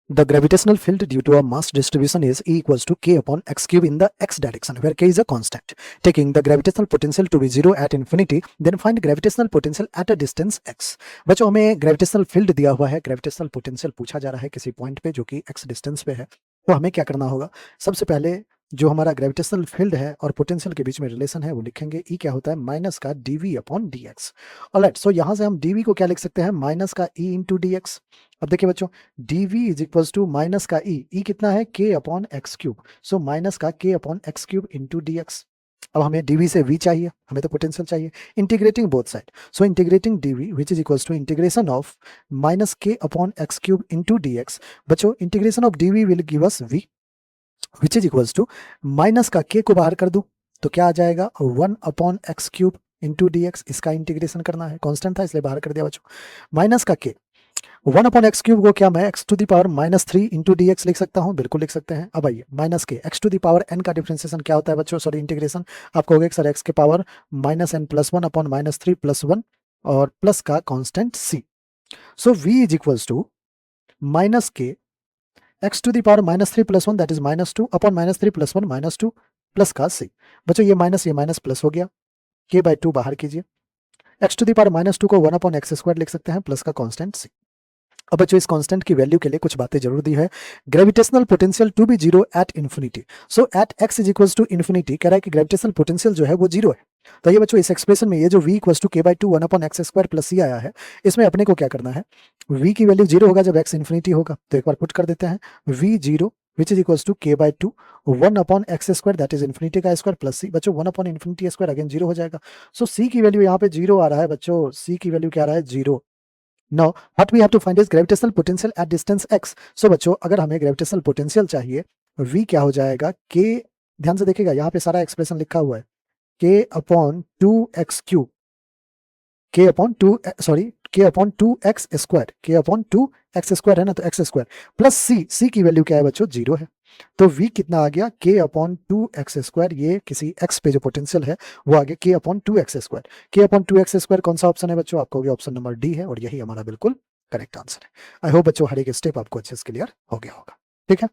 The gravitational field due to a mass distribution is E equals to k upon x cube in the x direction, where k is a constant. Taking the gravitational potential to be 0 at infinity, then find gravitational potential at a distance x. बच्चों हमें gravitational field दिया हुआ है, gravitational potential पूछा जा रहा है किसी पॉइंट पे जो कि x डिस्टेंस पे है, तो हमें क्या करना होगा? सबसे पहले जो हमारा ग्रेविटेशनल फील्ड है और पोटेंशियल के बीच में रिलेशन है वो लिखेंगे। ई क्या होता है? माइनस का dv अपॉन dx। ऑलराइट, सो यहां से हम dv को क्या लिख सकते हैं? माइनस का e इंटू dx। अब देखिए बच्चों, dv is equals to minus का e कितना है? k upon x cube. So minus का k upon x cube into dx। अब हमें dv से v चाहिए, हमें तो पोटेंशियल चाहिए। Integrating both side, so integrating dv which is equals to integration of minus k upon x cube into dx। बच्चों integration of dv will give us v which is equals to minus का k को बाहर कर दूं तो क्या आ जाएगा? 1 upon x cube into dx। इसका इंटीग्रेशन करना है, कांस्टेंट था इसलिए बाहर कर दिया बच्चों। माइनस का k 1 अपॉन एक्स क्यूब को क्या मैं x to the power minus 3 into dx लिख सकता हूं? बिल्कुल लिख सकते हैं। अब आइए, माइनस के x to the power n का डिफरेंशिएशन क्या होता है बच्चों? Sorry, integration. आप कहोगे सर x के power minus n plus 1 upon minus 3 plus 1 और प्लस का constant c। So v is equals to minus के x to the power minus 3 plus 1 that is minus 2 upon minus 3 plus 1 minus 2 plus का c। बच्चों ये minus plus हो गया, k by 2 बाहर कीजिए। x to the power minus 2 को 1 upon x square लिख सकते हैं प्लस का कांस्टेंट c। अब बच्चों इस कांस्टेंट की वैल्यू के लिए कुछ बातें जरूर दी है। Gravitational potential to be zero at infinity, so at x is equals to infinity कह रहा है कि ग्रेविटेशनल पोटेंशियल जो है वो जीरो है। तो ये बच्चों इस एक्सप्रेशन में ये जो v equals to k by 2 1 upon x square plus c आया है, इसमें अपने को क्या करना है? v की वैल्यू जीरो होगा जब x इन्फिनिटी होगा, तो एक बार पुट कर देते हैं v zero which is equals to k by 2 1 upon x square that is infinity का स्क्वायर प्लस c। बच्चों 1 upon infinity square again zero हो जाएगा। सो c की वैल्यू यहाँ पे जीरो आ रहा है बच्चों, c की वैल्यू क्या आ रहा है? Zero. Now, what we have to find is gravitational potential at distance x. So बच्चों अगर हमें gravitational potential चाहिए, v क्या हो जाएगा? k, ध्यान से देखिएगा यहाँ पे सारा एक्सप्रेशन लिखा हुआ है, k upon 2x cube, k upon 2 sorry k upon 2x square, k upon 2x square है ना, तो x स्क्वायर प्लस c की वैल्यू क्या है बच्चों? जीरो है। तो v कितना आ गया? k अपॉन 2x स्क्वायर, ये किसी x पे जो पोटेंशियल है वो आ गया k upon 2x square. k upon 2x square कौन सा ऑप्शन है बच्चों? आपको ऑप्शन नंबर डी है और यही हमारा बिल्कुल करेक्ट आंसर है। आई होप बच्चों हर एक स्टेप आपको अच्छे से क्लियर हो गया होगा। ठीक है।